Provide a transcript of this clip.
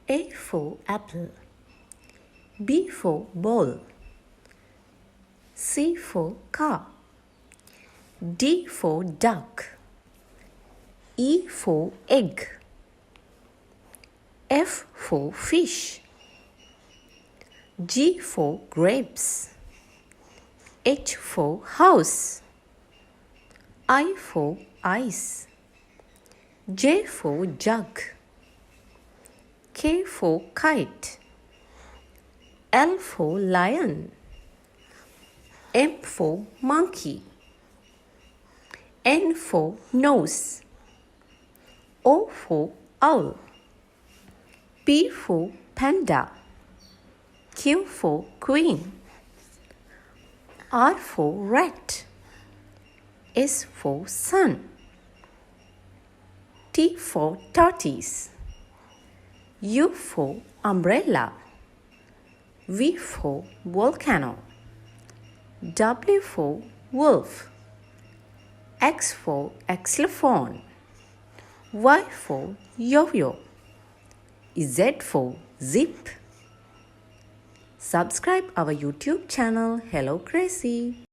A for apple. B for ball. C for car. D for duck. E for egg. F for fish. G for grapes. H for house. I for ice. J for jug. K for kite. L for lion. M for monkey. N for nose. O for owl. P for panda. Q for queen. R for rat. S for sun. T for tortoise. U for umbrella. V for volcano. W for wolf. X for xylophone. Y for yo-yo. Z for zip. Subscribe our YouTube channel Hello Crazy.